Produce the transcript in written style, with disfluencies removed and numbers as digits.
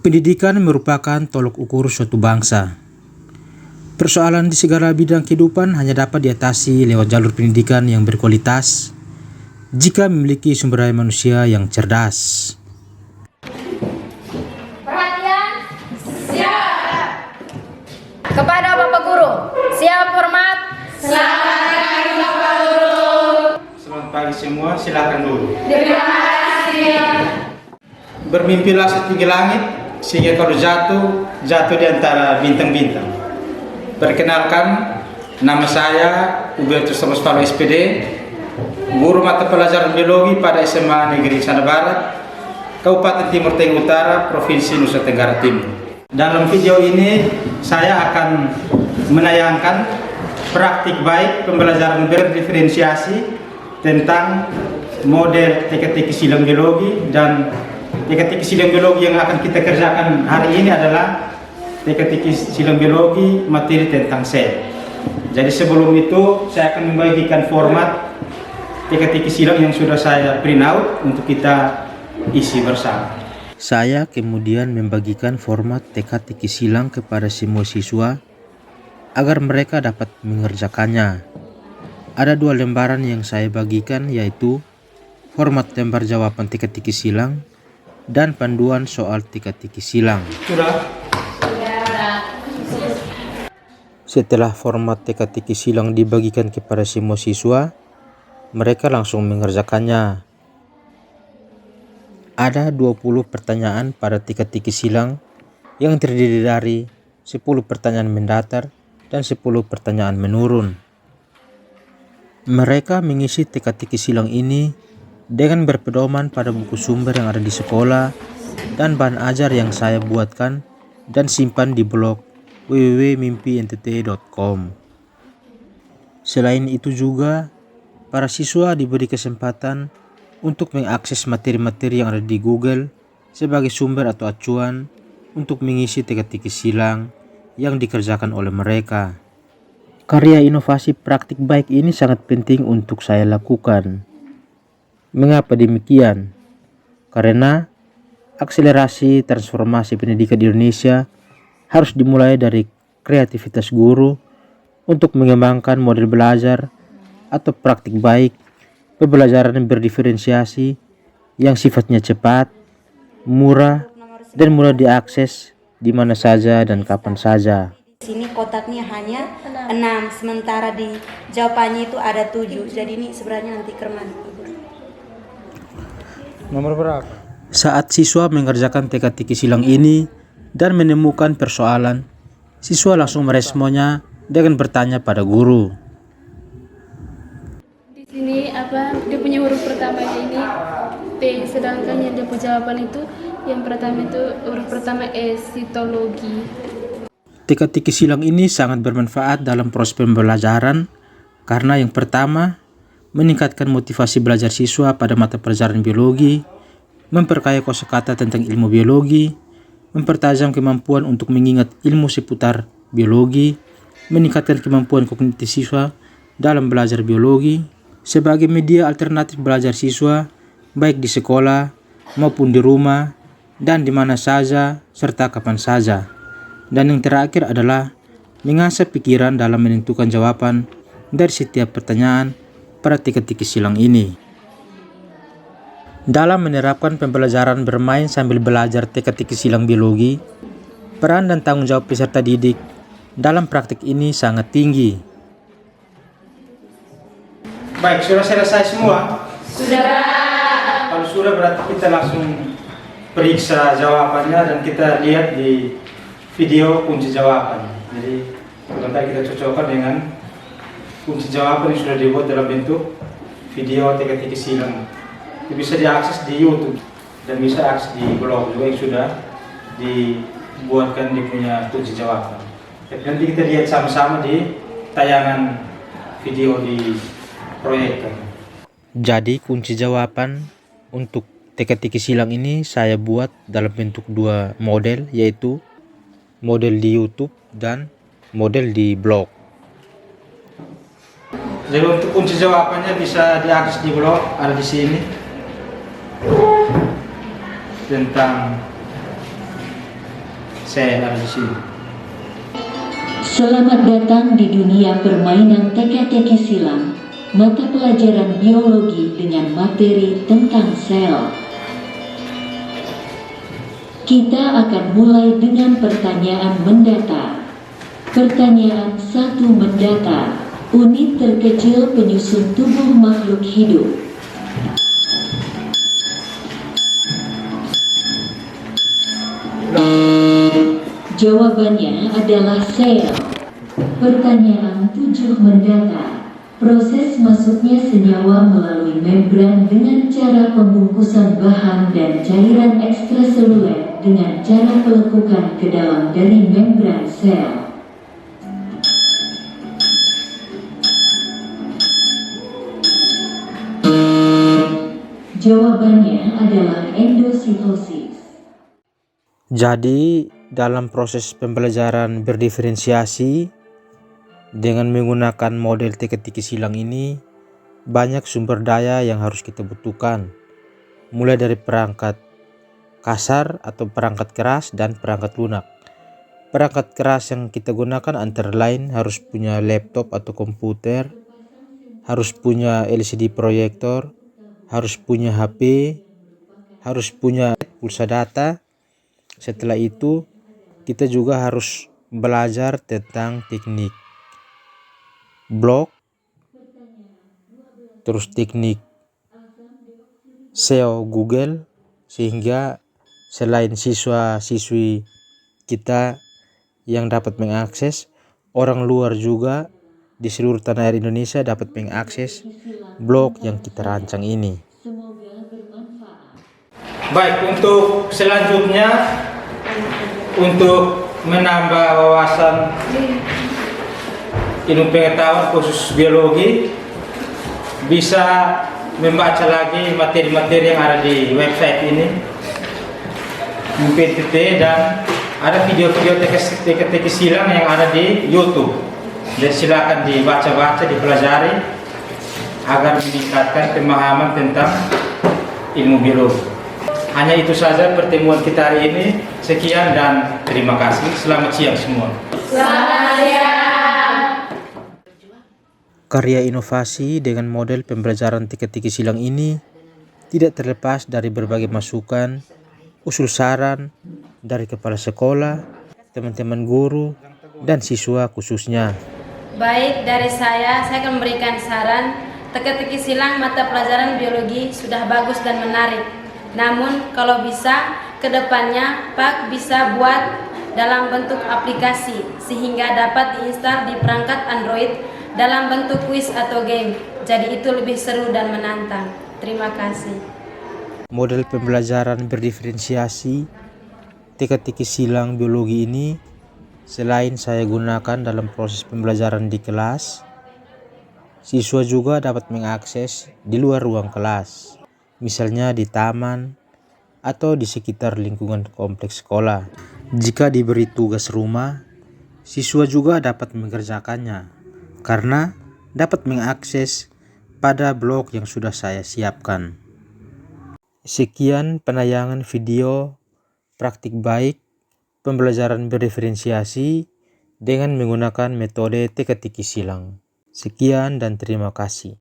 Pendidikan merupakan tolok ukur suatu bangsa. Persoalan di segala bidang kehidupan hanya dapat diatasi lewat jalur pendidikan yang berkualitas jika memiliki sumber daya manusia yang cerdas. Perhatian, siap. Kepada Bapak Guru, siap hormat. Selamat pagi Bapak Guru. Selamat pagi semua, silakan dulu. Terima kasih. Bermimpilah setinggi langit, sehingga kalau jatuh di antara bintang-bintang. Perkenalkan, nama saya Hubertus Thomas Paulo SPD, guru mata pelajaran biologi pada SMA Negeri Sana Barat, Kabupaten Timur Tengah Utara, Provinsi Nusa Tenggara Timur. Dalam video ini, saya akan menayangkan praktik baik pembelajaran berdiferensiasi tentang model teka-teki silang biologi, dan teka-teki silang biologi yang akan kita kerjakan hari ini adalah teka-teki silang biologi materi tentang sel. Jadi sebelum itu saya akan membagikan format teka-teki silang yang sudah saya print out untuk kita isi bersama. Saya kemudian membagikan format teka-teki silang kepada semua siswa agar mereka dapat mengerjakannya. Ada 2 lembaran yang saya bagikan, yaitu format lembar jawaban teka-teki silang dan panduan soal teka-teki silang. Sudah? Setelah format teka-teki silang dibagikan kepada semua siswa, mereka langsung mengerjakannya. Ada 20 pertanyaan pada teka-teki silang yang terdiri dari 10 pertanyaan mendatar dan 10 pertanyaan menurun. Mereka mengisi teka-teki silang ini dengan berpedoman pada buku sumber yang ada di sekolah dan bahan ajar yang saya buatkan dan simpan di blog www.mimpiNTT.com. Selain itu juga, para siswa diberi kesempatan untuk mengakses materi-materi yang ada di Google sebagai sumber atau acuan untuk mengisi teka-teki silang yang dikerjakan oleh mereka. Karya inovasi praktik baik ini sangat penting untuk saya lakukan. Mengapa demikian? Karena akselerasi transformasi pendidikan di Indonesia harus dimulai dari kreativitas guru untuk mengembangkan model belajar atau praktik baik pembelajaran berdiferensiasi yang sifatnya cepat, murah, dan mudah diakses di mana saja dan kapan saja. Di sini kotaknya hanya 6, sementara di jawabannya itu ada 7. Jadi ini sebenarnya nanti kerman. Nomor berapa? Saat siswa mengerjakan teka-teki silang ini dan menemukan persoalan, siswa langsung meresponnya dengan bertanya pada guru. Di sini dia punya huruf pertamanya ini T, sedangkan yang dia punya jawaban itu yang pertama itu huruf pertama S, sitologi. Teka-teki silang ini sangat bermanfaat dalam proses pembelajaran karena yang pertama, meningkatkan motivasi belajar siswa pada mata pelajaran biologi, memperkaya kosakata tentang ilmu biologi, mempertajam kemampuan untuk mengingat ilmu seputar biologi, meningkatkan kemampuan kognitif siswa dalam belajar biologi, sebagai media alternatif belajar siswa, baik di sekolah maupun di rumah, dan di mana saja serta kapan saja. Dan yang terakhir adalah mengasah pikiran dalam menentukan jawaban dari setiap pertanyaan pada teka-teki silang ini. Dalam menerapkan pembelajaran bermain sambil belajar teka-teki silang biologi, peran dan tanggung jawab peserta didik dalam praktik ini sangat tinggi. Baik, sudah selesai semua? Sudah. Kalau sudah berarti kita langsung periksa jawabannya dan kita lihat di video kunci jawaban. Jadi sebentar kita cocokkan dengan kunci jawaban yang sudah dibuat dalam bentuk video teka-teki silang. Itu bisa diakses di YouTube dan bisa akses di blog juga yang sudah dibuatkan di punya kunci jawaban. Tapi nanti kita lihat sama-sama di tayangan video di proyektor. Jadi kunci jawaban untuk teka-teki silang ini saya buat dalam bentuk 2 model, yaitu model di YouTube dan model di blog. Jadi untuk kunci jawabannya bisa diakses di blog, ada di sini. Tentang saya ada di sini. Selamat datang di dunia permainan teka-teki silang, mata pelajaran biologi dengan materi tentang sel. Kita akan mulai dengan pertanyaan mendatar. Pertanyaan 1 mendatar. Unit terkecil penyusun tubuh makhluk hidup. Jawabannya adalah sel. Pertanyaan 7 mendatar. Proses masuknya senyawa melalui membran dengan cara pembungkusan bahan dan cairan ekstraseluler dengan cara pelekukan ke dalam dari membran sel. Jawabannya adalah endositosis. Jadi, dalam proses pembelajaran berdiferensiasi dengan menggunakan model teka-teki silang ini, banyak sumber daya yang harus kita butuhkan, mulai dari perangkat kasar atau perangkat keras dan perangkat lunak. Perangkat keras yang kita gunakan antara lain harus punya laptop atau komputer, harus punya LCD proyektor, harus punya HP, harus punya pulsa data. Setelah itu, kita juga harus belajar tentang teknik blok, terus teknik SEO Google, sehingga selain siswa-siswi kita yang dapat mengakses, orang luar juga di seluruh tanah air Indonesia dapat mengakses blog yang kita rancang ini. Baik, untuk selanjutnya, untuk menambah wawasan ilmu pengetahuan khusus biologi, bisa membaca lagi materi-materi yang ada di website ini, PTT, dan ada video-video teka-teki silang yang ada di YouTube. Dan silakan dibaca-baca, dipelajari agar meningkatkan pemahaman tentang ilmu biologi. Hanya itu saja pertemuan kita hari ini. Sekian dan terima kasih. Selamat siang semua. Selamat siang. Karya inovasi dengan model pembelajaran teka-teki silang ini tidak terlepas dari berbagai masukan, usul saran dari kepala sekolah, teman-teman guru, dan siswa khususnya. Baik, dari saya akan memberikan saran. Teka-teki silang mata pelajaran biologi sudah bagus dan menarik. Namun kalau bisa, kedepannya Pak bisa buat dalam bentuk aplikasi sehingga dapat diinstal di perangkat Android dalam bentuk kuis atau game. Jadi itu lebih seru dan menantang. Terima kasih. Model pembelajaran berdiferensiasi teka-teki silang biologi ini selain saya gunakan dalam proses pembelajaran di kelas, siswa juga dapat mengakses di luar ruang kelas, misalnya di taman atau di sekitar lingkungan kompleks sekolah. Jika diberi tugas rumah, siswa juga dapat mengerjakannya karena dapat mengakses pada blog yang sudah saya siapkan. Sekian penayangan video praktik baik pembelajaran berdiferensiasi dengan menggunakan metode teka-teki silang. Sekian dan terima kasih.